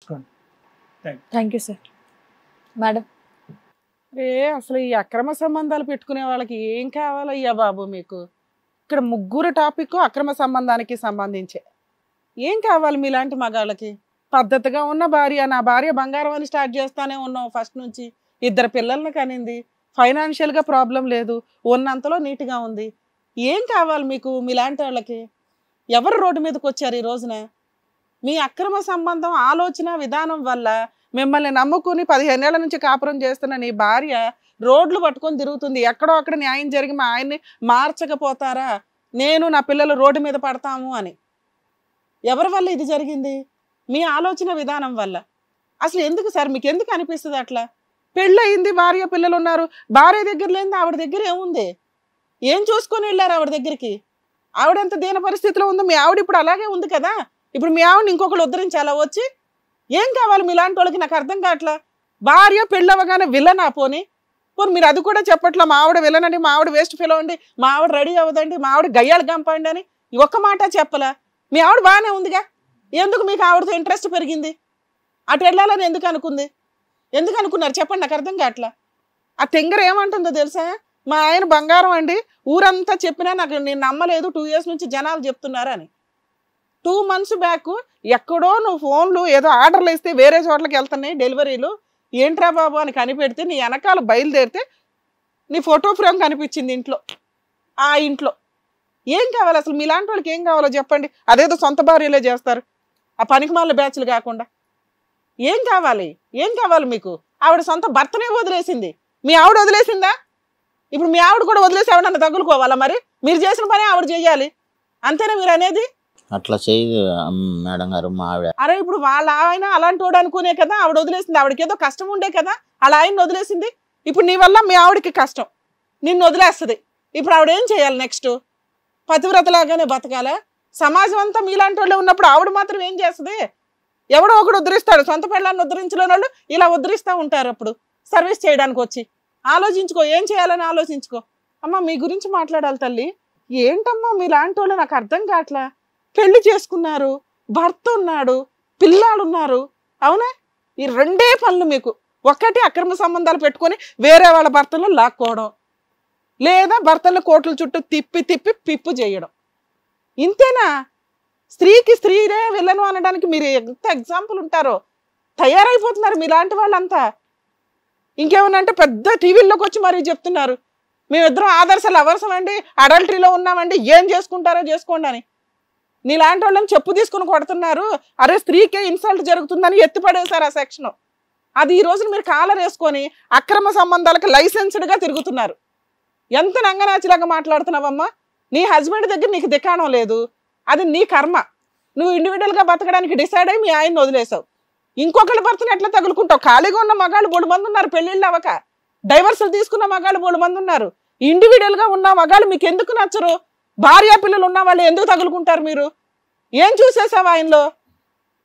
ఆలోచించుకోండి. Thank you sir. Madam, అసలు ఈ అక్రమ సంబంధాలు పెట్టుకునే వాళ్ళకి ఏం కావాలయ్యా బాబు మీకు? ఇక్కడ ముగ్గురు టాపిక్ అక్రమ సంబంధానికి సంబంధించే. ఏం కావాలి మీలాంటి మగాళ్ళకి? పద్ధతిగా ఉన్న భార్య, నా భార్య బంగారం అని స్టార్ట్ చేస్తానే ఉన్నాం ఫస్ట్ నుంచి. 2 పిల్లల్ని కనింది, ఫైనాన్షియల్గా ప్రాబ్లం లేదు, ఉన్నంతలో నీట్గా ఉంది. ఏం కావాలి మీకు మీలాంటి వాళ్ళకి? ఎవరు రోడ్డు మీదకి వచ్చారు ఈ రోజున? మీ అక్రమ సంబంధం ఆలోచన విధానం వల్ల మిమ్మల్ని నమ్ముకుని 15 ఏళ్ల నుంచి కాపురం చేస్తున్న నీ భార్య రోడ్లు పట్టుకొని తిరుగుతుంది. ఎక్కడో అక్కడ న్యాయం జరిగి మా ఆయన్ని మార్చకపోతారా, నేను నా పిల్లలు రోడ్డు మీద పడతాము అని. ఎవరి వల్ల ఇది జరిగింది? మీ ఆలోచన విధానం వల్ల. అసలు ఎందుకు సార్, మీకు ఎందుకు అనిపిస్తుంది అట్లా? పెళ్ళయింది, భార్య పిల్లలు ఉన్నారు, భార్య దగ్గర లేని ఆవిడ దగ్గర ఏముంది? ఏం చూసుకొని వెళ్ళారు ఆవిడ దగ్గరికి? ఆవిడెంత దీన పరిస్థితిలో ఉందో మీ ఆవిడ ఇప్పుడు అలాగే ఉంది కదా. ఇప్పుడు మీ ఆవిడని ఇంకొకరు ఉద్ధరించాలా వచ్చి? ఏం కావాలి మీలాంటి వాళ్ళకి? నాకు అర్థం కావట్లా. భార్య పెళ్ళవగానే విలన్ పోనీ మీరు అది కూడా చెప్పట్లా. మా ఆవిడ విలన్ అండి, మా ఆవిడ వేస్ట్ ఫెలో అండి, మా ఆవిడ రెడీ అవ్వదండి, మా ఆవిడ గయ్యాలు గంపండి అని ఒక్క మాట చెప్పలా. మీ ఆవిడ బాగానే ఉందిగా, ఎందుకు మీకు ఆవిడతో ఇంట్రెస్ట్ పెరిగింది? అటు వెళ్ళాలని ఎందుకు అనుకుంది? ఎందుకు అనుకున్నారు చెప్పండి, నాకు అర్థం కావట్లా. ఆ తెంగర ఏమంటుందో తెలుసా? మా ఆయన బంగారం అండి, ఊరంతా చెప్పినా నాకు నేను నమ్మలేదు, 2 years నుంచి జనాలు చెప్తున్నారు అని. 2 months బ్యాక్ ఎక్కడో నువ్వు ఫోన్లు ఏదో ఆర్డర్లు ఇస్తే వేరే చోట్లకి వెళ్తున్నాయి డెలివరీలు, ఏంట్రా బాబు అని కనిపెడితే నీ వెనకాల బయలుదేరితే నీ ఫోటో ఫ్రేమ్ కనిపించింది ఇంట్లో. ఆ ఇంట్లో ఏం కావాలి అసలు? మీలాంటి వాళ్ళకి ఏం కావాలో చెప్పండి. అదేదో సొంత భార్యలే చేస్తారు, ఆ పనికిమాల బ్యాచ్లు కాకుండా. ఏం కావాలి? ఏం కావాలి మీకు? ఆవిడ సొంత భర్తనే వదిలేసింది, మీ ఆవిడ వదిలేసిందా? ఇప్పుడు మీ ఆవిడ కూడా వదిలేసి ఆవిడ తగులుకోవాలా? మరి మీరు చేసిన పని ఆవిడ చేయాలి, అంతేనా మీరు అనేది? అట్లా చేయదు మేడం గారు మా ఆవిడ. అరే ఇప్పుడు వాళ్ళ ఆయన అలాంటి వాడు అనుకునే కదా ఆవిడ వదిలేసింది. ఆవిడకి ఏదో కష్టం ఉండే కదా అలా ఆయన వదిలేసింది. ఇప్పుడు నీ వల్ల మీ ఆవిడకి కష్టం, నిన్ను వదిలేస్తుంది. ఇప్పుడు ఆవిడ ఏం చేయాలి నెక్స్ట్? పతివ్రతలాగానే బతకాలా? సమాజం అంతా మీలాంటి వాళ్ళు ఉన్నప్పుడు ఆవిడ మాత్రం ఏం చేస్తుంది? ఎవడో ఒకడు ఉద్ధరిస్తాడు. సొంత పిల్లల్ని ఉద్ధరించలేని వాళ్ళు ఇలా ఉద్ధరిస్తూ ఉంటారు. అప్పుడు సర్వీస్ చేయడానికి వచ్చి ఆలోచించుకో, ఏం చేయాలని ఆలోచించుకో. అమ్మ మీ గురించి మాట్లాడాలి తల్లి. ఏంటమ్మా మీలాంటి వాళ్ళు? నాకు అర్థం కావట్లా. పెళ్లి చేసుకున్నారు, భర్త ఉన్నాడు, పిల్లాడు ఉన్నారు, అవునా? ఈ 2 పనులు మీకు. ఒకటి అక్రమ సంబంధాలు పెట్టుకొని వేరే వాళ్ళ భర్తలను లాక్కోవడం, లేదా భర్తలను కోట్ల చుట్టూ తిప్పి తిప్పి పిప్పు చేయడం. ఇంతేనా? స్త్రీకి స్త్రీనే విలను అనడానికి మీరు ఎంత ఎగ్జాంపుల్ ఉంటారో తయారైపోతున్నారు మీలాంటి వాళ్ళంతా. ఇంకేమన్నా అంటే పెద్ద టీవీల్లోకి వచ్చి మరీ చెప్తున్నారు మేమిద్దరం ఆదర్శాలు అవసరమండి, అడల్టరీలో ఉన్నామండి, ఏం చేసుకుంటారో చేసుకోండి అని. నీలాంటి వాళ్ళని చెప్పు తీసుకుని కొడుతున్నారు. అరే స్త్రీకే ఇన్సల్ట్ జరుగుతుందని ఎత్తిపడేశారు ఆ సెక్షన్. అది ఈ రోజున మీరు కాలర్ వేసుకొని అక్రమ సంబంధాలకు లైసెన్స్డ్గా తిరుగుతున్నారు. ఎంత నంగనాచిలాగా మాట్లాడుతున్నావమ్మా? నీ హస్బెండ్ దగ్గర నీకు దిక్కాణం లేదు, అది నీ కర్మ. నువ్వు ఇండివిజువల్గా బతకడానికి డిసైడ్ అయ్యి మీ ఆయన్ని వదిలేసావు. ఇంకొకరి భర్తను ఎట్లా తగులుకుంటావు? ఖాళీగా ఉన్న మగాళ్ళు 3 మంది ఉన్నారు, పెళ్ళిళ్ళు అవ్వక డైవర్సులు తీసుకున్న మగాళ్ళు 3 మంది ఉన్నారు. ఇండివిజువల్గా ఉన్న మగాళ్ళు మీకు ఎందుకు నచ్చరు? భార్య పిల్లలు ఉన్న వాళ్ళు ఎందుకు తగులుకుంటారు మీరు? ఏం చూసేసావు ఆయనలో?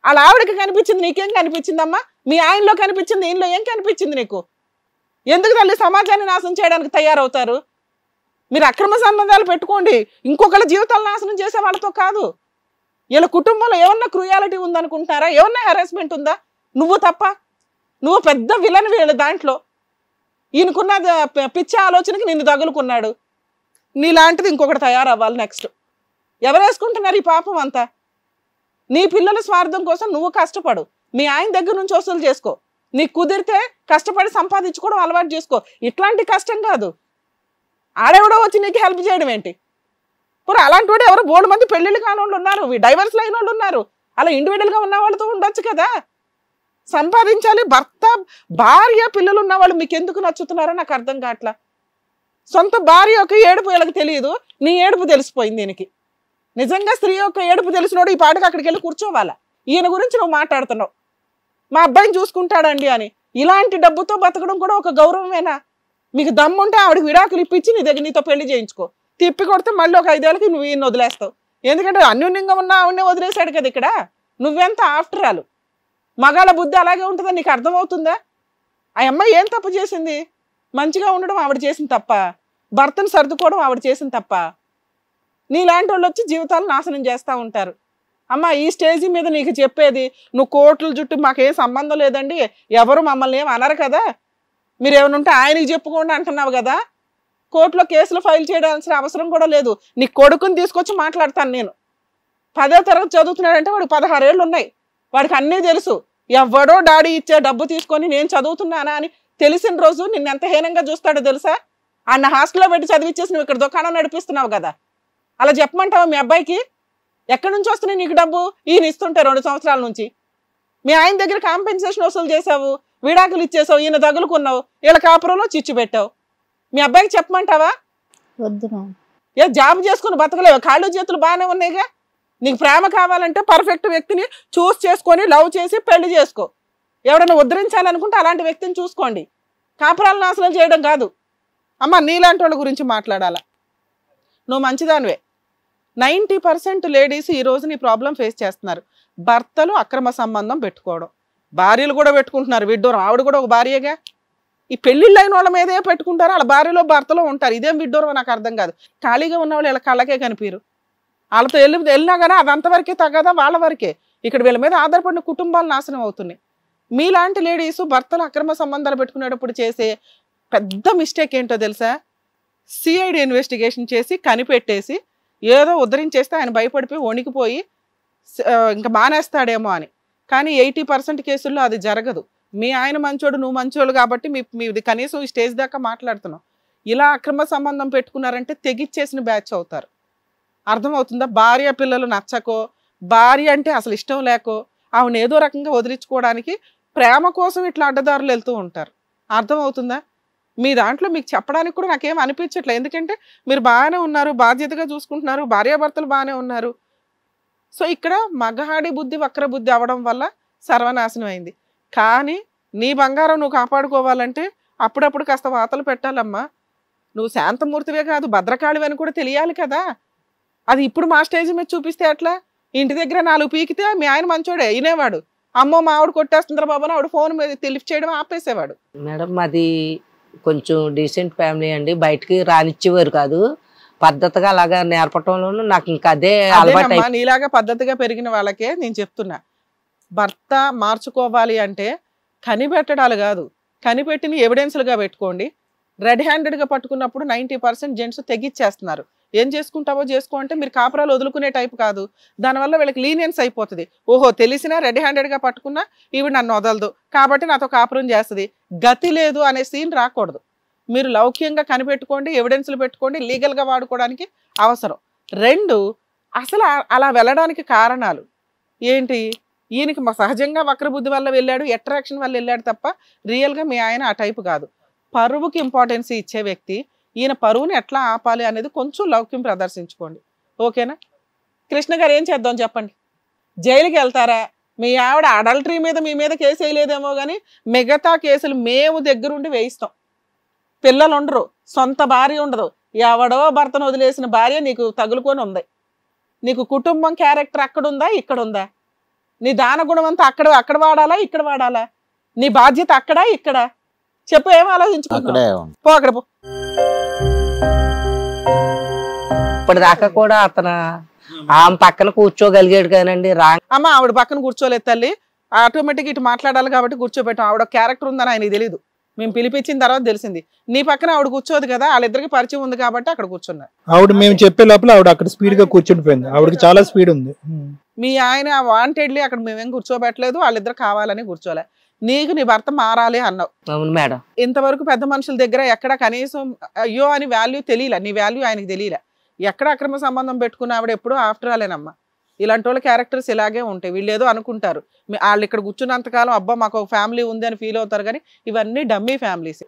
అలా ఆవిడకి కనిపించింది, నీకేం కనిపించిందమ్మా? మీ ఆయనలో కనిపించింది, ఈయనలో ఏం కనిపించింది నీకు? ఎందుకు తల్లి సమాజాన్ని నాశనం చేయడానికి తయారవుతారు? మీరు అక్రమ సంబంధాలు పెట్టుకోండి, ఇంకొకళ్ళ జీవితాలు నాశనం చేసే వాళ్ళతో కాదు. వీళ్ళ కుటుంబంలో ఏమన్నా క్రూయాలిటీ ఉందనుకుంటారా? ఏమన్నా హెరాస్మెంట్ ఉందా? నువ్వు తప్ప, నువ్వు పెద్ద విలన్ వీళ్ళ దాంట్లో. ఈయనకున్న పిచ్చి ఆలోచనకి నిన్ను తగులుకున్నాడు. నీలాంటిది ఇంకొకటి తయారవ్వాలి నెక్స్ట్. ఎవరు వేసుకుంటున్నారు ఈ పాపం అంతా? నీ పిల్లల స్వార్థం కోసం నువ్వు కష్టపడు, మీ ఆయన దగ్గర నుంచి వసూలు చేసుకో, నీకు కుదిరితే కష్టపడి సంపాదించుకోవడం అలవాటు చేసుకో. ఇట్లాంటి కష్టం కాదు. ఆడెవడో వచ్చి నీకు హెల్ప్ చేయడం ఏంటి? ఇప్పుడు అలాంటి వాడు ఎవరో 3 మంది పెళ్ళిళ్ళు కాని వాళ్ళు ఉన్నారు, డైవర్స్లు అయిన వాళ్ళు ఉన్నారు. అలా ఇండివిజువల్గా ఉన్న వాళ్ళతో ఉండొచ్చు కదా. సంపాదించాలి. భర్త భార్య పిల్లలు ఉన్న వాళ్ళు మీకు ఎందుకు నచ్చుతున్నారో నాకు అర్థం కావట్లా. సొంత భార్య యొక్క ఏడుపు వీళ్ళకి తెలియదు, నీ ఏడుపు తెలిసిపోయింది దీనికి. నిజంగా స్త్రీ యొక్క ఏడుపు తెలిసినోడు ఈ పాటకు అక్కడికి వెళ్ళి కూర్చోవాలా? ఈయన గురించి నువ్వు మాట్లాడుతున్నావు, మా అబ్బాయిని చూసుకుంటాడండి అని. ఇలాంటి డబ్బుతో బతకడం కూడా ఒక గౌరవమేనా? మీకు దమ్ముంటే ఆవిడకి విడాకులు ఇప్పించి నీ దగ్గర నీతో పెళ్లి చేయించుకో. తిప్పి కొడితే మళ్ళీ ఒక 5 ఏళ్ళకి నువ్వు ఈయన వదిలేస్తావు. ఎందుకంటే అన్యోన్యంగా ఉన్న ఆవిడనే వదిలేశాడు కదా ఇక్కడ. నువ్వెంత ఆఫ్టర్ ఆల్. మగాళ్ళ బుద్ధి అలాగే ఉంటుందని నీకు అర్థమవుతుందా? ఆ అమ్మాయి ఏం తప్పు చేసింది? మంచిగా ఉండడం ఆవిడ చేసిన తప్ప, భర్తను సర్దుకోవడం ఆవిడ చేసిన తప్ప. నీలాంటి వాళ్ళు వచ్చి జీవితాలు నాశనం చేస్తూ ఉంటారు. అమ్మ ఈ స్టేజ్ మీద నీకు చెప్పేది, నువ్వు కోర్టుల చుట్టూ మాకేం సంబంధం లేదండి, ఎవరు మమ్మల్ని ఏం అనరు కదా, మీరు ఏమైనా ఉంటే ఆయనకి చెప్పుకోండి అంటున్నావు కదా, కోర్టులో కేసులు ఫైల్ చేయాల్సిన అవసరం కూడా లేదు. నీ కొడుకుని తీసుకొచ్చి మాట్లాడతాను నేను. 10వ తరగతి చదువుతున్నాడంటే వాడికి 16 ఏళ్ళు ఉన్నాయి, వాడికి అన్నీ తెలుసు. ఎవడో డాడీ ఇచ్చే డబ్బు తీసుకొని నేను చదువుతున్నానా అని తెలిసిన రోజు నిన్ను ఎంత హీనంగా చూస్తాడో తెలుసా? అన్న హాస్టల్లో పెట్టి చదివిచ్చేసి నువ్వు ఇక్కడ దుకాణం నడిపిస్తున్నావు కదా, అలా చెప్పమంటావా మీ అబ్బాయికి? ఎక్కడి నుంచి వస్తున్నాయి నీకు డబ్బు? ఈయన ఇస్తుంటే 2 సంవత్సరాల నుంచి మీ ఆయన దగ్గర కాంపెన్సేషన్ వసూలు చేసావు, విడాకులు ఇచ్చేసావు, ఈయన తగులుకున్నావు, వీళ్ళ కాపురంలో చిచ్చు పెట్టావు. మీ అబ్బాయికి చెప్పమంటావా? వద్దు మ్యామ్. ఏ జాబ్ చేసుకుని బతకలేవు, కాళ్ళు చేతులు బాగానే ఉన్నాయిగా. నీకు ప్రేమ కావాలంటే పర్ఫెక్ట్ వ్యక్తిని చూస్ చేసుకొని లవ్ చేసి పెళ్లి చేసుకో. ఎవడన్నా ఉద్ధరించాలనుకుంటే అలాంటి వ్యక్తిని చూసుకోండి, కాపురాలు నాశనం చేయడం కాదు. అమ్మ నీలాంటి వాళ్ళ గురించి మాట్లాడాలా? నువ్వు మంచిదానివే. 90% లేడీస్ ఈ రోజు నీ ప్రాబ్లం ఫేస్ చేస్తున్నారు. భర్తలు అక్రమ సంబంధం పెట్టుకోవడం, భార్యలు కూడా పెట్టుకుంటున్నారు. విడ్డూరం, ఆవిడ కూడా ఒక భార్యగా. ఈ పెళ్ళిళ్ళు అయిన వాళ్ళ మీదే పెట్టుకుంటారు, వాళ్ళ భార్యలో భర్తలో ఉంటారు. ఇదేం విడ్డూరం నాకు అర్థం కాదు. ఖాళీగా ఉన్న వాళ్ళు వీళ్ళ కళ్ళకే కనిపిరు. వాళ్ళతో వెళ్ళినా కానీ అది అంతవరకే తగ్గదా, వాళ్ళ వరకే. ఇక్కడ వీళ్ళ మీద ఆధారపడిన కుటుంబాలు నాశనం అవుతున్నాయి. మీలాంటి లేడీస్ భర్తలు అక్రమ సంబంధాలు పెట్టుకునేటప్పుడు చేసే పెద్ద మిస్టేక్ ఏంటో తెలుసా? సిఐడి ఇన్వెస్టిగేషన్ చేసి కనిపెట్టేసి ఏదో ఉద్ధరించేస్తే ఆయన భయపడిపోయి వణికిపోయి ఇంకా మానేస్తాడేమో అని. కానీ 80% కేసుల్లో అది జరగదు. మీ ఆయన మంచోడు, నువ్వు మంచోడు కాబట్టి మీది కనీసం ఈ స్టేజ్ దాకా మాట్లాడుతున్నావు. ఇలా అక్రమ సంబంధం పెట్టుకున్నారంటే తెగిచ్చేసిన బ్యాచ్ అవుతారు. అర్థమవుతుందా? భార్య పిల్లలు నచ్చకో, భార్య అంటే అసలు ఇష్టం లేకో, ఆవిడ ఏదో రకంగా వదిలించుకోవడానికి ప్రేమ కోసం ఇట్లా అడ్డదారులు వెళ్తూ ఉంటారు. అర్థమవుతుందా? మీ దాంట్లో మీకు చెప్పడానికి కూడా నాకేం అనిపించట్లేదు. ఎందుకంటే మీరు బాగానే ఉన్నారు, బాధ్యతగా చూసుకుంటున్నారు, భార్యాభర్తలు బాగానే ఉన్నారు. సో ఇక్కడ మగహాడి బుద్ధి వక్ర బుద్ధి అవడం వల్ల సర్వనాశనం అయింది. కానీ నీ బంగారం నువ్వు కాపాడుకోవాలంటే అప్పుడప్పుడు కాస్త వాతలు పెట్టాలమ్మా. నువ్వు శాంతమూర్తివే కాదు, భద్రకాళివి అని కూడా తెలియాలి కదా. అది ఇప్పుడు మా స్టేజ్ మీద చూపిస్తే అట్లా? ఇంటి దగ్గర 4 పీకితే మీ ఆయన మంచోడే అయినేవాడు. అమ్మో మా ఆవిడ కొట్టేస్తుందిరా బాబా ఆవిడ ఫోన్ మీద లిఫ్ట్ చేయడం ఆపేసేవాడు. మేడం మాది కొంచెం డీసెంట్ ఫ్యామిలీ అండి, బయటికి రానిచ్చేవారు కాదు. పద్ధతిగా అలాగా నేర్పటంలోనూ నాకు ఇంకా అదే అలవాటు. నీలాగా పద్ధతిగా పెరిగిన వాళ్ళకే నేను చెప్తున్నా, భర్త మార్చుకోవాలి అంటే కనిపెట్టడాలు కాదు, కనిపెట్టిన ఎవిడెన్స్లుగా పెట్టుకోండి. రెడ్ హ్యాండెడ్గా పట్టుకున్నప్పుడు 90% జెంట్స్ తెగిచ్చేస్తున్నారు. ఏం చేసుకుంటావో చేసుకో అంటే మీరు కాపురాలు వదులుకునే టైప్ కాదు. దానివల్ల వీళ్ళకి లీనియన్స్ అయిపోతుంది. ఓహో తెలిసినా రెడ్ హ్యాండెడ్గా పట్టుకున్నా ఈవిడ నన్ను వదలదు కాబట్టి నాతో కాపురం చేస్తుంది, గతి లేదు అనే సీన్ రాకూడదు. మీరు లౌక్యంగా కనిపెట్టుకోండి, ఎవిడెన్స్లు పెట్టుకోండి, లీగల్గా వాడుకోవడానికి అవసరం. 2 అసలు అలా వెళ్ళడానికి కారణాలు ఏంటి? ఈయనకి సహజంగా వక్రబుద్ధి వల్ల వెళ్ళాడు, అట్రాక్షన్ వల్ల వెళ్ళాడు తప్ప రియల్గా మీ ఆయన ఆ టైపు కాదు. పరువుకి ఇంపార్టెన్స్ ఇచ్చే వ్యక్తి. ఈయన పరువుని ఎట్లా ఆపాలి అనేది కొంచెం లౌక్యం ప్రదర్శించుకోండి, ఓకేనా? కృష్ణ గారు ఏం చేద్దాం చెప్పండి? జైలుకి వెళ్తారా? మీ ఆవిడ అడల్టరీ మీద మీ మీద కేసు వేయలేదేమో కానీ మిగతా కేసులు మేము దగ్గరుండి వేయిస్తాం. పిల్లలు ఉండరు, సొంత భార్య ఉండదు, ఎవడో భర్తను వదిలేసిన భార్య నీకు తగులుకొని ఉంది. నీకు కుటుంబం క్యారెక్టర్ అక్కడ ఉందా, ఇక్కడ ఉందా? నీ దాన గుణం అంతా అక్కడ వాడాలా, ఇక్కడ వాడాలా? నీ బాధ్యత అక్కడ ఇక్కడ? చెప్పు, ఏం ఆలోచించుకుంటున్నావు? పో అక్కడ పో. ఇప్పటిదాకా కూడా అతను ఆమె పక్కన కూర్చోగలిగాడు కానండి. అమ్మ ఆవిడ పక్కన కూర్చోలేదు తల్లి, ఆటోమేటిక్ ఇటు మాట్లాడాలి కాబట్టి కూర్చోబెట్టాం. ఆవిడ క్యారెక్టర్ ఉందని ఆయనకి తెలియదు, మేము పిలిపించిన తర్వాత తెలిసింది. నీ పక్కన ఆవిడ కూర్చోదు కదా, వాళ్ళిద్దరికి పరిచయం ఉంది కాబట్టి అక్కడ కూర్చున్నారు. ఆవిడ మేము చెప్పే లోపల ఆవిడ అక్కడ స్పీడ్ గా కూర్చుండిపోయింది, ఆవిడకి చాలా స్పీడ్ ఉంది. మీ ఆయన వాంటెడ్లీ అక్కడ మేమేం కూర్చోబెట్టలేదు, వాళ్ళిద్దరు కావాలని కూర్చోలే. నీకు నీ భర్త మారాలి అన్నావు. అవును మేడం. ఇంతవరకు పెద్ద మనుషుల దగ్గర ఎక్కడ కనీసం అయ్యో అని వాల్యూ తెలియలే, నీ వాల్యూ ఆయనకి తెలియలే. ఎక్కడ అక్రమ సంబంధం పెట్టుకున్న ఆవిడ ఎప్పుడూ ఆఫ్టర్ ఆలేనమ్మా. ఇలాంటి వాళ్ళ క్యారెక్టర్స్ ఇలాగే ఉంటాయి. వీళ్ళు ఏదో అనుకుంటారు, వాళ్ళు ఇక్కడ కూర్చున్నంతకాలం అబ్బా మాకు ఒక ఫ్యామిలీ ఉంది అని ఫీల్ అవుతారు, కానీ ఇవన్నీ డమ్మీ ఫ్యామిలీస్,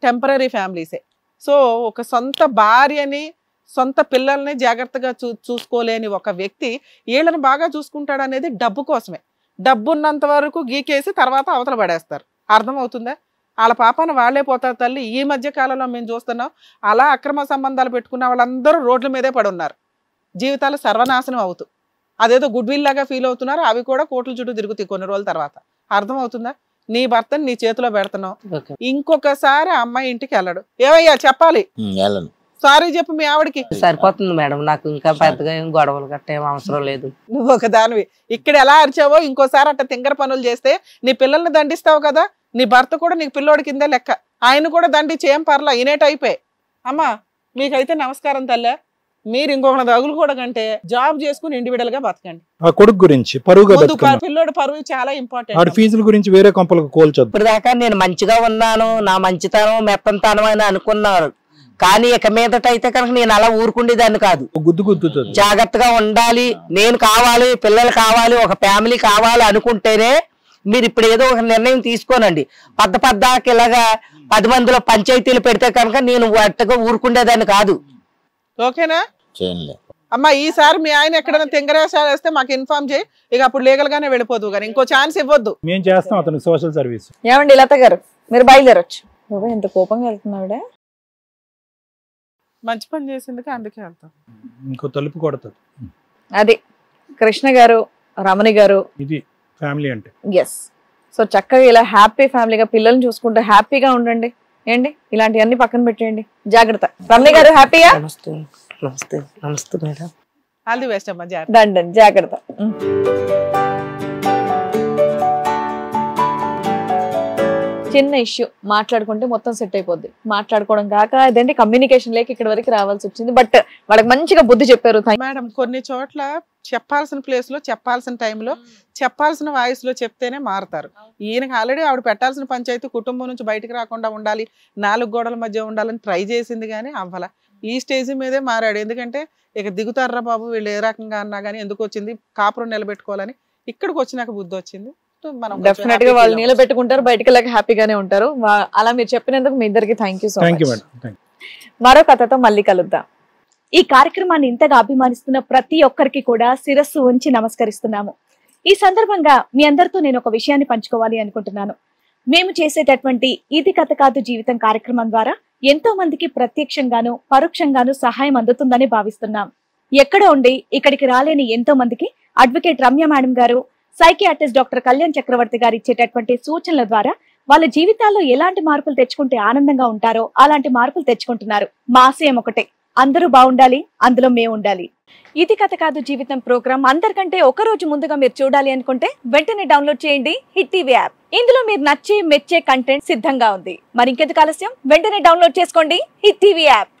టెంపరీ ఫ్యామిలీసే. సో ఒక సొంత భార్యని సొంత పిల్లల్ని జాగ్రత్తగా చూసుకోలేని ఒక వ్యక్తి వీళ్ళని బాగా చూసుకుంటాడు అనేది డబ్బు కోసమే. డబ్బు ఉన్నంత వరకు గీకేసి తర్వాత అవతల పడేస్తారు. అర్థమవుతుందా? వాళ్ళ పాపాన వాళ్లే పోతారు తల్లి. ఈ మధ్య కాలంలో మేము చూస్తున్నాం, అలా అక్రమ సంబంధాలు పెట్టుకున్న వాళ్ళందరూ రోడ్ల మీదే పడి ఉన్నారు, జీవితాలు సర్వనాశనం అవుతూ. అదేదో గుడ్ విల్ లాగా ఫీల్ అవుతున్నారు, అవి కూడా కోట్ల చుట్టూ తిరుగుతాయి కొన్ని రోజుల తర్వాత. అర్థమవుతుందా? నీ భర్తని నీ చేతిలో పెడుతున్నావు, ఇంకొకసారి ఆ అమ్మాయి ఇంటికి వెళ్ళడు. ఏమయ్యా చెప్పాలి. సారీ చెప్పు మీ ఆవిడకి. సరిపోతుంది మేడం, నాకు ఇంకా పెద్దగా ఏం గొడవలు గట్ట ఏం అవసరం లేదు. నువ్వు ఒక దానివి, ఇక్కడ ఎలా అరిచావో ఇంకోసారి అట్ట తింగర పనులు చేస్తే నీ పిల్లల్ని దండిస్తావు కదా. నీ భర్త కూడా నీకు పిల్లోడి కిందే లెక్క, ఆయన కూడా దండించి ఏం పర్లా, ఇనేట్ అయిపోయి. అమ్మా మీకైతే నమస్కారం తల్లే. మీరు ఇంకొకటి తగులు కూడా కంటే జాబ్ చేసుకుని ఇండివిడువల్ గా బతకండి. ఆ కొడుకు గురించి పిల్లోడు పరువు చాలా ఇంపార్టెంట్. ఫీజుల గురించి వేరే కంపలకు కోల్చొద్దు. ఇప్పుడు దాకా నేను మంచిగా ఉన్నాను, నా మంచితనం మెత్తంతనం అని అనుకున్నారు, కానీ ఇక మీదట అయితే కనుక నేను అలా ఊరుకుండేదాన్ని కాదు. గుద్దుతుంది. జాగ్రత్తగా ఉండాలి, నేను కావాలి, పిల్లలు కావాలి, ఒక ఫ్యామిలీ కావాలి అనుకుంటేనే మీరు ఇప్పుడు ఏదో ఒక నిర్ణయం తీసుకోనండి. పద్దాకి ఇలాగా 10 మందిలో పంచాయతీలు పెడితే కనుక నేను అట్టగా ఊరుకుండేదాన్ని కాదు. ఓకేనా చేయలే అమ్మా? ఈసారి మీ ఆయన ఎక్కడైనా తింగరేసాలు వేస్తే మాకు ఇన్ఫార్మ్ చేయి, ఇక అప్పుడు లీగల్ గానే వెళ్ళిపోదు, కానీ ఇంకో ఛాన్స్ ఇవ్వద్దు. మేము చేస్తాం అతను సోషల్ సర్వీస్. ఏమండి లత గారు, మీరు బయలుదేరొచ్చు. బాబా ఎంత కోపంగా వెళ్తున్నావిడే. మంచి పని చేసిందికి అందుకే వెళ్తాం. ఇంకో తలుపు కొడతారు. అది కృష్ణ గారు, రమణి గారు, ఇది ఫ్యామిలీ అంటే. ఎస్. సో చక్కగా ఇలా హ్యాపీ ఫ్యామిలీగా పిల్లల్ని చూసుకుంటూ హ్యాపీగా ఉండండి. ఏంటి ఇలాంటివన్నీ పక్కన పెట్టేయండి. జాగ్రత్త. రమణి గారు హ్యాపీయా? నమస్తే నమస్తే నమస్తే మేడం. ఆల్ ది బెస్ట్ అమ్మా. దండండి, జాగ్రత్త. చిన్న ఇష్యూ మాట్లాడుకుంటే మొత్తం సెట్ అయిపోద్ది. మాట్లాడుకోవడం కాక అదేంటి కమ్యూనికేషన్ లేక ఇక్కడ వరకు రావాల్సి వచ్చింది. బట్ వాళ్ళకి మంచిగా బుద్ధి చెప్పారు. మేడం కొన్ని చోట్ల చెప్పాల్సిన ప్లేస్ లో చెప్పాల్సిన టైంలో చెప్పాల్సిన వాయిస్ లో చెప్తేనే మారుతారు. ఈయనకి ఆల్రెడీ ఆవిడ పెట్టాల్సిన పంచాయతీ కుటుంబం నుంచి బయటకు రాకుండా ఉండాలి, 4 గోడల మధ్య ఉండాలని ట్రై చేసింది, కానీ అవ్వాల. ఈ స్టేజ్ మీదే మారాడు. ఎందుకంటే ఇక దిగుతారా బాబు వీళ్ళు ఏ రకంగా అన్నా కానీ ఎందుకు వచ్చింది, కాపురం నిలబెట్టుకోవాలని ఇక్కడికి వచ్చినాక బుద్ధి వచ్చింది. డెఫినెట్ గా వాళ్ళు నిలబెట్టుకుంటారు, బయటకు వెళ్ళక హ్యాపీగానే ఉంటారు. అలా మీరు చెప్పినందుకు మీ ఇద్దరికి థ్యాంక్ యూ సో మచ్. మరో కథతో మళ్ళీ కలుద్దాం. ఈ కార్యక్రమాన్ని ఇంతగా అభిమానిస్తున్న ప్రతి ఒక్కరికి కూడా శిరస్సు ఉంచి నమస్కరిస్తున్నాము. ఈ సందర్భంగా మీ అందరితో నేను ఒక విషయాన్ని పంచుకోవాలి అనుకుంటున్నాను. మేము చేసేటటువంటి ఇది కథ కాదు జీవితం కార్యక్రమం ద్వారా ఎంతో మందికి ప్రత్యక్షంగాను పరోక్షంగాను సహాయం అందుతుందని భావిస్తున్నాం. ఎక్కడ ఉండి ఇక్కడికి రాలేని ఎంతో మందికి అడ్వకేట్ రమ్య మేడం గారు, సైకియాట్రిస్ట్ డాక్టర్ కళ్యాణ్ చక్రవర్తి గారు ఇచ్చేటటువంటి సూచనల ద్వారా వాళ్ళ జీవితాల్లో ఎలాంటి మార్పులు తెచ్చుకుంటే ఆనందంగా ఉంటారో అలాంటి మార్పులు తెచ్చుకుంటున్నారు. మా ఆశయం ఒకటే, అందరూ బాగుండాలి, అందులో మేము ఉండాలి. ఇది కథ కాదు జీవితం ప్రోగ్రామ్ అందరికంటే ఒక రోజు ముందుగా మీరు చూడాలి అనుకుంటే వెంటనే డౌన్లోడ్ చేయండి హిట్ టీవీ యాప్. ఇందులో మీరు నచ్చే మెచ్చే కంటెంట్ సిద్ధంగా ఉంది. మరి ఇంకెందుకు ఆలస్యం, వెంటనే డౌన్లోడ్ చేసుకోండి హిట్ టీవీ యాప్.